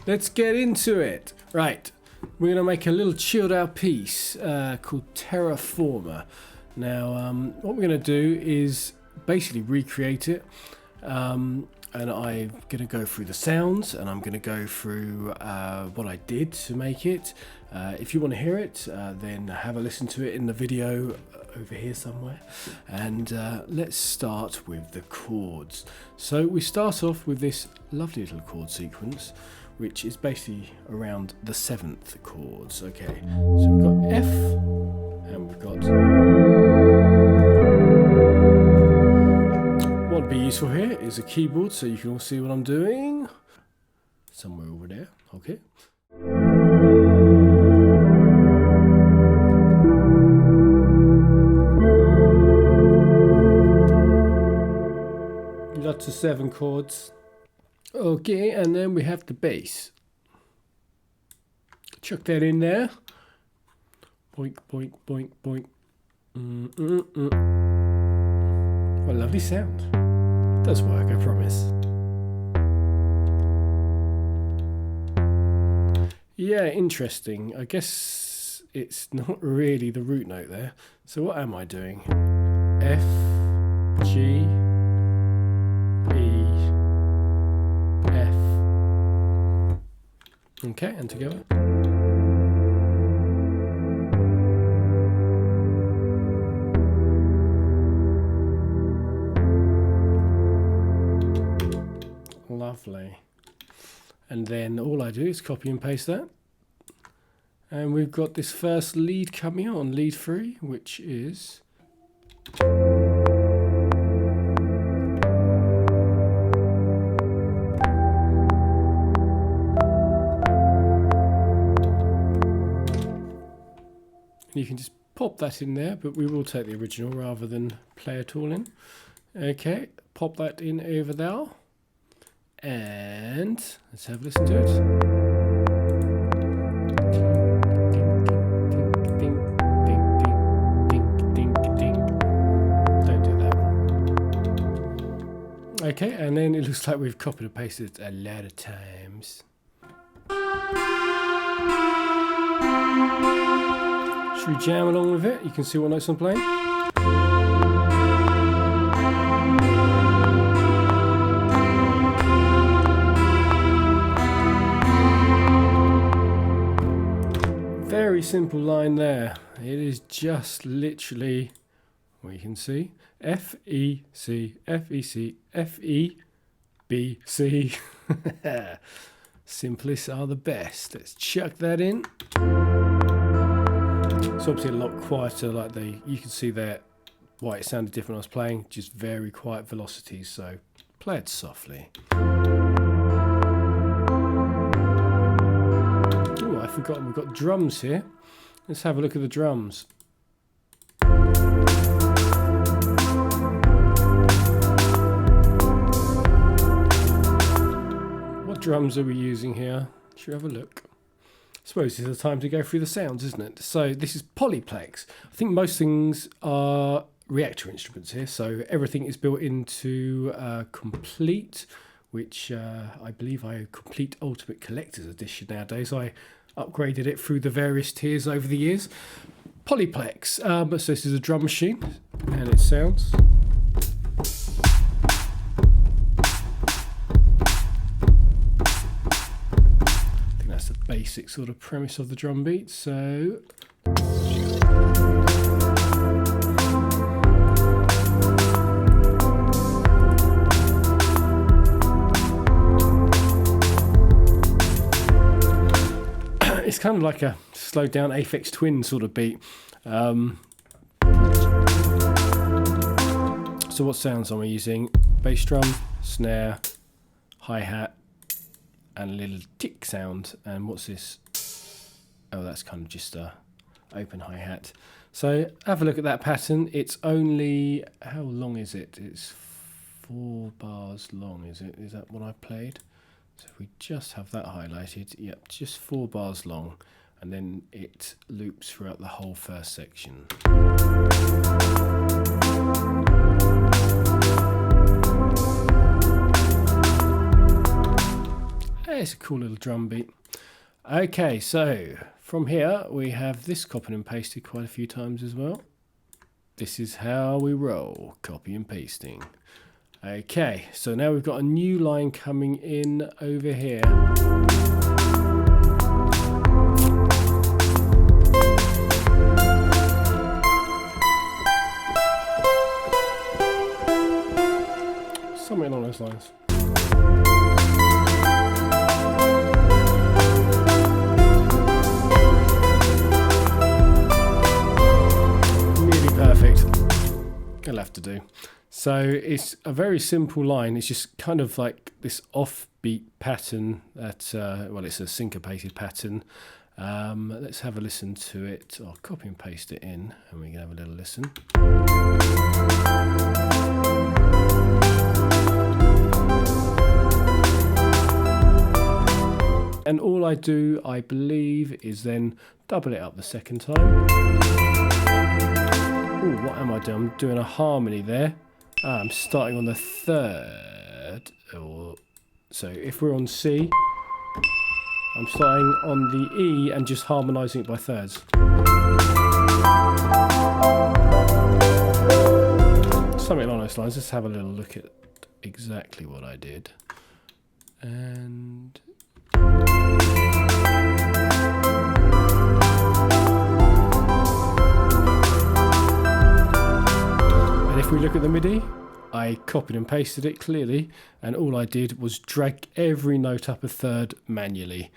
let's get into it. Right, we're going to make a little chilled out piece called Terraformer. Now, what we're going to do is basically recreate it. And I'm going to go through the sounds, and I'm going to go through what I did to make it. If you want to hear it, then have a listen to it in the video over here somewhere. And let's start with the chords. So we start off with this lovely little chord sequence, which is basically around the 7th chords. Okay, so we've got F, and we've got... What would be useful here is a keyboard, so you can all see what I'm doing. Somewhere over there, okay. Lots of 7 chords. Okay, and then we have the bass. Chuck that in there. Boink, boink, boink, boink. What a lovely sound. It does work, I promise. Yeah, interesting. I guess it's not really the root note there. So what am I doing? F, G, E, F. Okay, and together. Lovely. And then all I do is copy and paste that. And we've got this first lead coming on, lead 3, which is... You can just pop that in there, but we will take the original rather than play it all in. Okay, pop that in over there. And let's have a listen to it. Don't do that. Okay, and then it looks like we've copied and pasted it a lot of times. Should we jam along with it? You can see what notes I'm playing. Very simple line there. It is just literally, well, you can see F, E, C, F, E, C, F, E, B, C. Simplest are the best. Let's chuck that in. It's obviously a lot quieter, like you can see there why it sounded different when I was playing, just very quiet velocities, so play it softly. Oh, I forgot we've got drums here. Let's have a look at the drums. What drums are we using here? Should we have a look? I suppose this is the time to go through the sounds, isn't it? So this is polyplex. I think most things are reactor instruments here, so everything is built into Complete, which I believe Complete Ultimate Collector's Edition nowadays. I upgraded it through the various tiers over the years. Polyplex, but so this is a drum machine, and it sounds... That's the basic sort of premise of the drum beat. So it's kind of like a slowed down Aphex Twin sort of beat. So what sounds am I using? Bass drum, snare, hi-hat, and a little tick sound. And what's this? Oh, that's kind of just a open hi-hat. So have a look at that pattern. It's only, how long is it? It's 4 bars long, is it? Is that what I played? So if we just have that highlighted, yep, just 4 bars long, and then it loops throughout the whole first section. It's a cool little drum beat. Okay, so from here we have this copied and pasted quite a few times as well. This is how we roll, copy and pasting. Okay, so now we've got a new line coming in over here. Something along those lines. Nearly perfect. It'll have to do. So it's a very simple line. It's just kind of like this offbeat pattern that, well, it's a syncopated pattern. Let's have a listen to it. I'll copy and paste it in and we can have a little listen. And all I do, I believe, is then double it up the second time. Ooh, what am I doing? I'm doing a harmony there. I'm starting on the third. So if we're on C, I'm starting on the E and just harmonising it by thirds. Something along those lines. Let's have a little look at exactly what I did. And if we look at the MIDI, I copied and pasted it clearly, and all I did was drag every note up a third manually.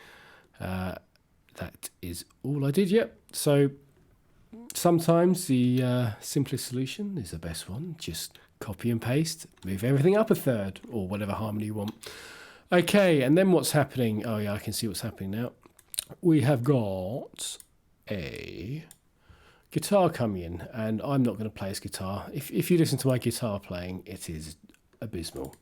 That is all I did, yep. So sometimes the simplest solution is the best one. Just copy and paste, move everything up a third, or whatever harmony you want. Okay, and then what's happening? Oh yeah, I can see what's happening now. We have got a guitar coming in, and I'm not going to play this guitar. If you listen to my guitar playing, it is abysmal.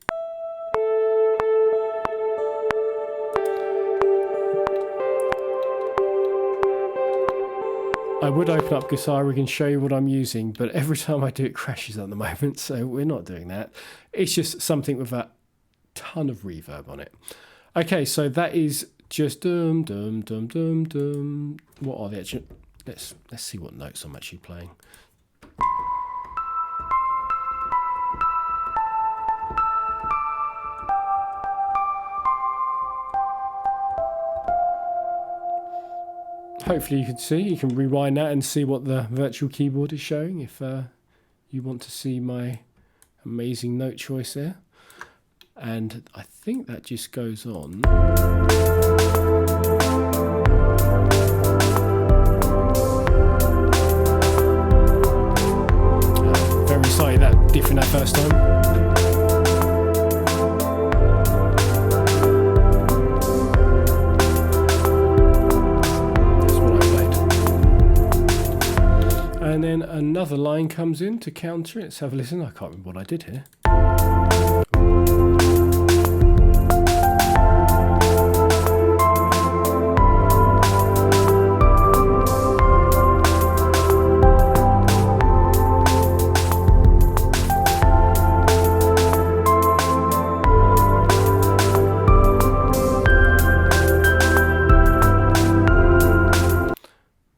I would open up Guitar Rig and show you what I'm using, but every time I do it crashes at the moment, so we're not doing that. It's just something with a ton of reverb on it. Okay, so that is just dum dum dum dum dum. What are the actual? Let's see what notes I'm actually playing. Hopefully you can see. You can rewind that and see what the virtual keyboard is showing if you want to see my amazing note choice there. And I think that just goes on. Very sorry, that different that first time. That's what I played. And then another line comes in to counter it. Let's have a listen. I can't remember what I did here.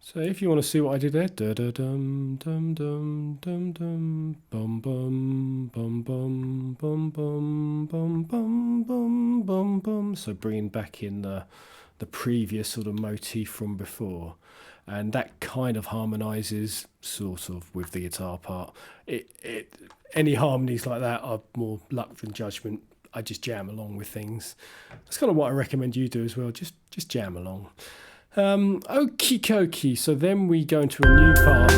So if you want to see what I did there, da da dum dum dum dum dum bum bum bum bum bum bum bum bum bum bum bum. So bringing back in the previous sort of motif from before, and that kind of harmonises sort of with the guitar part. Any harmonies like that are more luck than judgment. I just jam along with things. That's kind of what I recommend you do as well. Just jam along. Okie dokie, so then we go into a new part.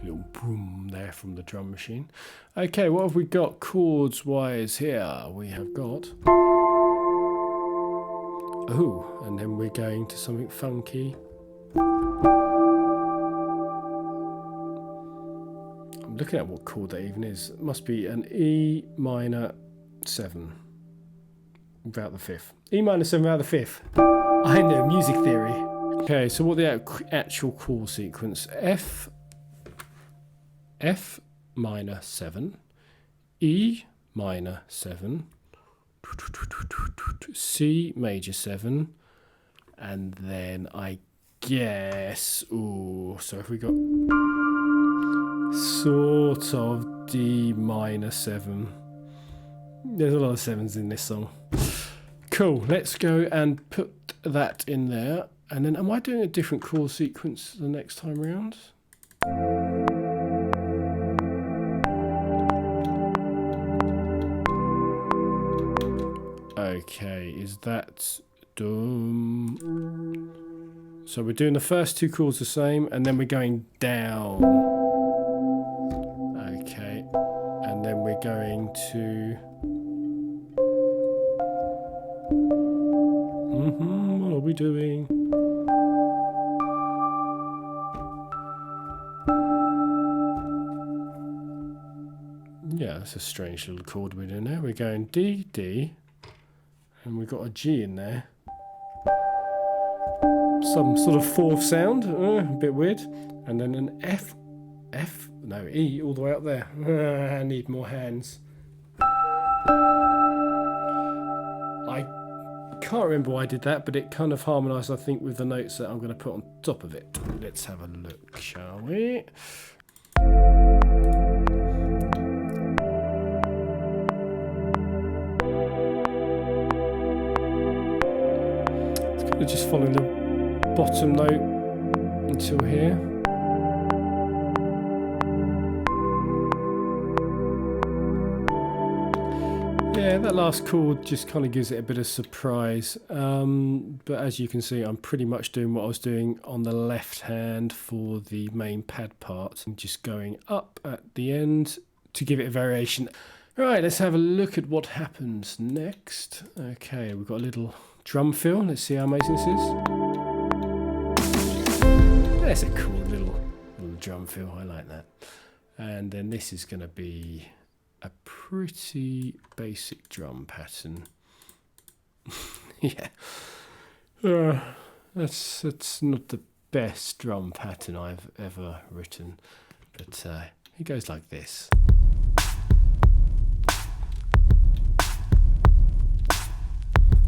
Little boom there from the drum machine. Okay, what have we got chords wise here? We have got, oh, and then we're going to something funky. I'm looking at what chord that even is. It must be an E minor 7 without the fifth. E minor 7 without the fifth. I know music theory. Okay, so what the actual chord sequence? F minor 7, E minor 7, C major 7, and then I guess, ooh, so if we got sort of D minor 7. There's a lot of 7s in this song. Cool, let's go and put that in there. And then am I doing a different chord sequence the next time round? Okay, is that dum? So we're doing the first two chords the same, and then we're going down. Okay, and then we're going to. What are we doing? Yeah, that's a strange little chord we're doing there. We're going D, D, and we've got a G in there. Some sort of fourth sound, a bit weird. And then an F, no, E all the way up there. I need more hands. I can't remember why I did that, but it kind of harmonised, I think, with the notes that I'm going to put on top of it. Let's have a look, shall we? It's kind of just following the bottom note until here. Yeah, that last chord just kind of gives it a bit of surprise, but as you can see, I'm pretty much doing what I was doing on the left hand for the main pad part, and just going up at the end to give it a variation. Right, let's have a look at what happens next. Okay, we've got a little drum fill. Let's see how amazing this is. That's a cool little drum fill, I like that. And then this is going to be a pretty basic drum pattern. Yeah, that's not the best drum pattern I've ever written, but it goes like this.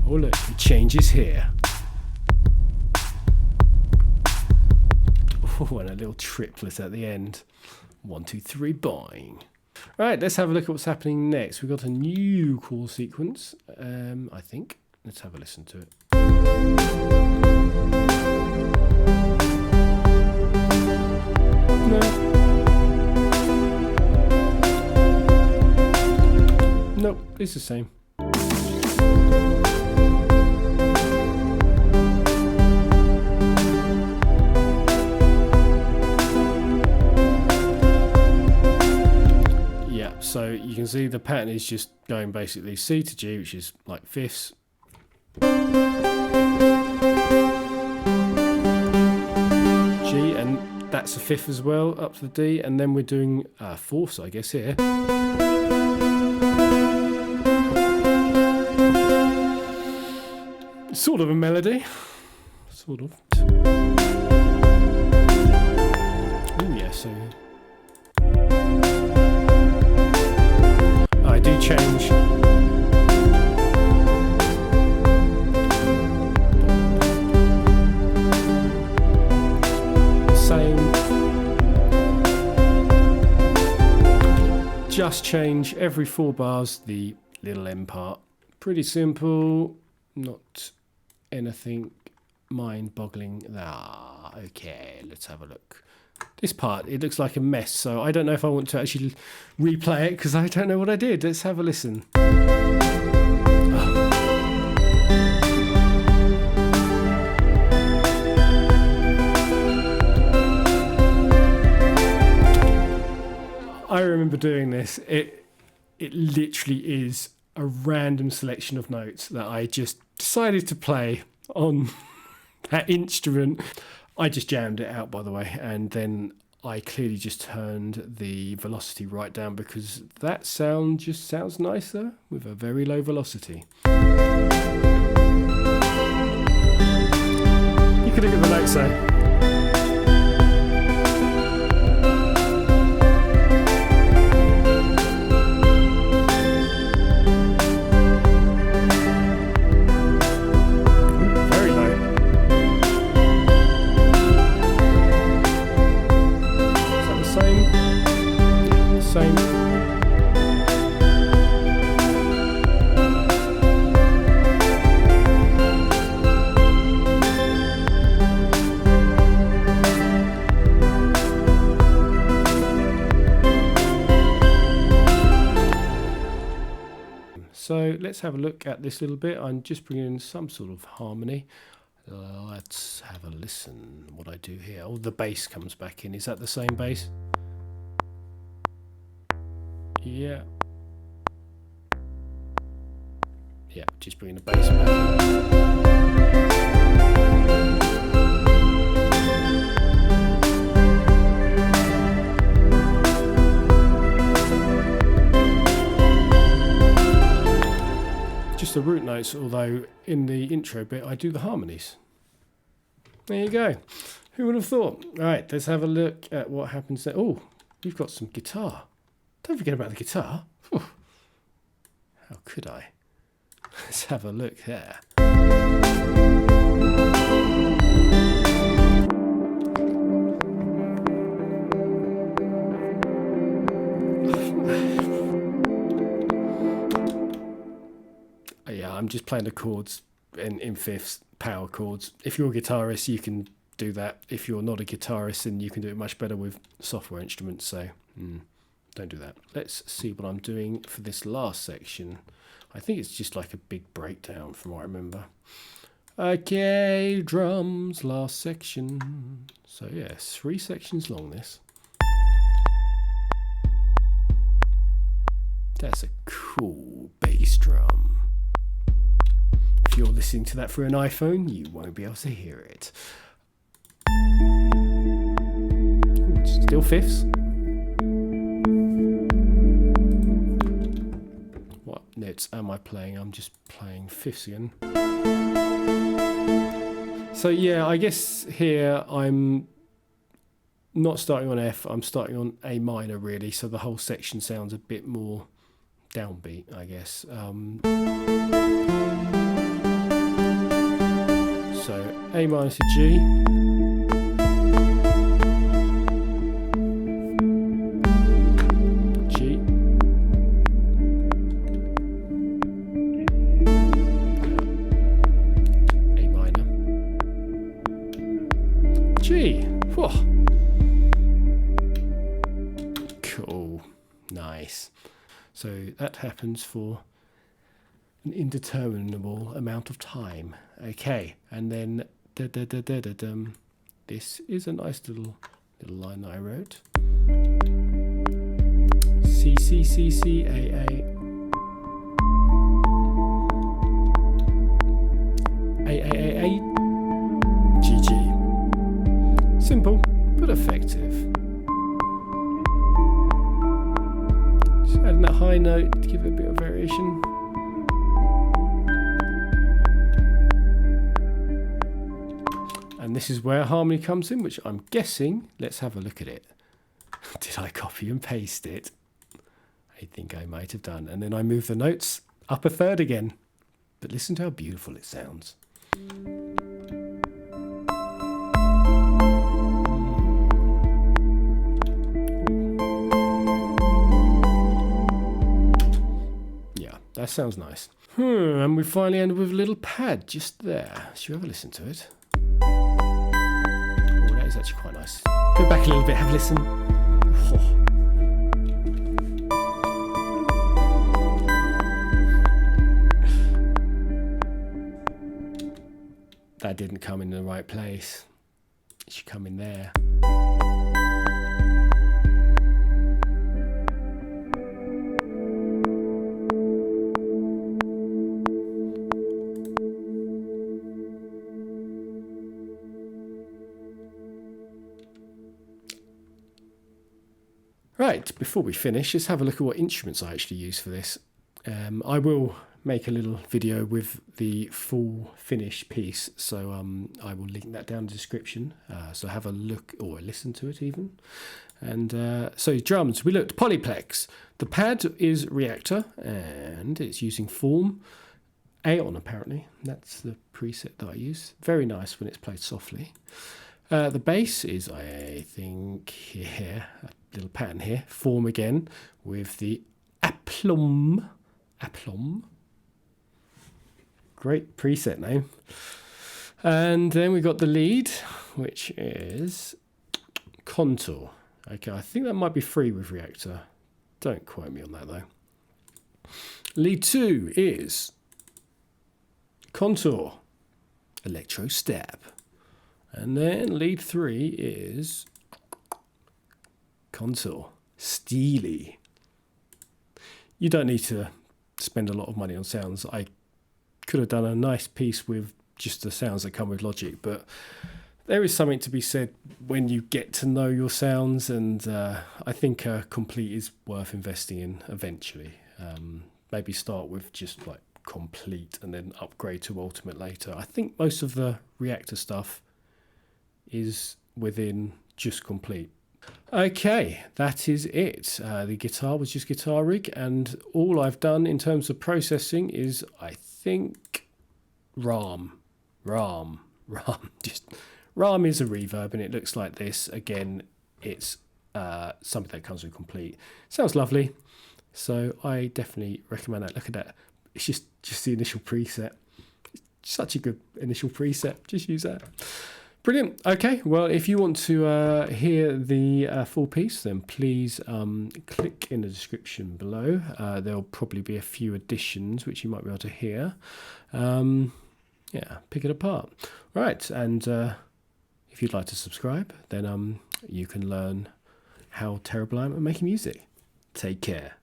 Oh look, it changes here. Oh, and a little triplet at the end. 1, 2, 3, boing. Right, let's have a look at what's happening next. We've got a new chord sequence, I think. Let's have a listen to it. No. Nope, it's the same. So you can see the pattern is just going basically C to G, which is like fifths. G, and that's a fifth as well, up to the D, and then we're doing fourths, I guess, here. Sort of a melody. Sort of. Oh yeah, so I do change. Same. Just change every 4 bars the little M part. Pretty simple, not anything mind-boggling. Okay, let's have a look. This part, it looks like a mess, so I don't know if I want to actually replay it because I don't know what I did. Let's have a listen. I remember doing this. It literally is a random selection of notes that I just decided to play on that instrument. I just jammed it out, by the way, and then I clearly just turned the velocity right down because that sound just sounds nicer with a very low velocity. You can look at the notes there. let's have a look at this little bit. I'm just bringing in some sort of harmony. Let's have a listen. What I do here. Oh, the bass comes back in. Is that the same bass? Yeah. Yeah, just bringing the bass back in. Just the root notes, although in the intro bit I do the harmonies. There you go. Who would have thought? Alright, let's have a look at what happens there. Oh, we've got some guitar. Don't forget about the guitar. Whew. How could I? Let's have a look there. Yeah, I'm just playing the chords in fifths, power chords. If you're a guitarist, you can do that. If you're not a guitarist, then you can do it much better with software instruments, so don't do that. Let's see what I'm doing for this last section. I think it's just like a big breakdown from what I remember. Okay, drums, last section. So yeah, 3 sections long this. That's a cool bass drum. If you're listening to that through an iPhone, you won't be able to hear it. Ooh, still fifths. What notes am I playing? I'm just playing fifths again. So yeah, I guess here I'm not starting on F, I'm starting on A minor really, so the whole section sounds a bit more downbeat, I guess. So A minor to G. G. A minor. G. Whoa. Cool. Nice. So that happens for an indeterminable amount of time. Okay, and then this is a nice little line that I wrote. C C C C A A A A A A G G. Simple but effective. Just adding that high note to give it a bit of variation. And this is where harmony comes in, which I'm guessing, let's have a look at it. Did I copy and paste it? I think I might have done. And then I move the notes up a third again. But listen to how beautiful it sounds. Yeah, that sounds nice. And we finally ended with a little pad just there. Should you ever listen to it? Is actually quite nice. Go back a little bit, have a listen. Oh. That didn't come in the right place. It should come in there. Right, before we finish, let's have a look at what instruments I actually use for this. I will make a little video with the full finish piece, so I will link that down in the description. So have a look or listen to it even. And so drums, we looked polyplex. The pad is reactor and it's using form Aeon apparently. That's the preset that I use. Very nice when it's played softly. The bass is, I think, here, a little pattern here, form again with the aplomb. Aplomb. Great preset name. And then we got the lead, which is contour. Okay, I think that might be free with reactor. Don't quote me on that though. Lead 2 is contour, electro step. And then lead 3 is contour, steely. You don't need to spend a lot of money on sounds. I could have done a nice piece with just the sounds that come with Logic, but there is something to be said when you get to know your sounds, and I think a Complete is worth investing in eventually. Maybe start with just like Complete and then upgrade to Ultimate later. I think most of the Reactor stuff is within just Complete. Okay, that is it. The guitar was just Guitar Rig, and all I've done in terms of processing is, I think, RAM. Just RAM is a reverb, and it looks like this. Again, it's something that comes with Complete. Sounds lovely, so I definitely recommend that. Look at that. It's just the initial preset. It's such a good initial preset. Just use that. Brilliant. Okay, well, if you want to hear the full piece, then please click in the description below. There'll probably be a few additions which you might be able to hear. Yeah, pick it apart. Right, and if you'd like to subscribe, then you can learn how terrible I am at making music. Take care.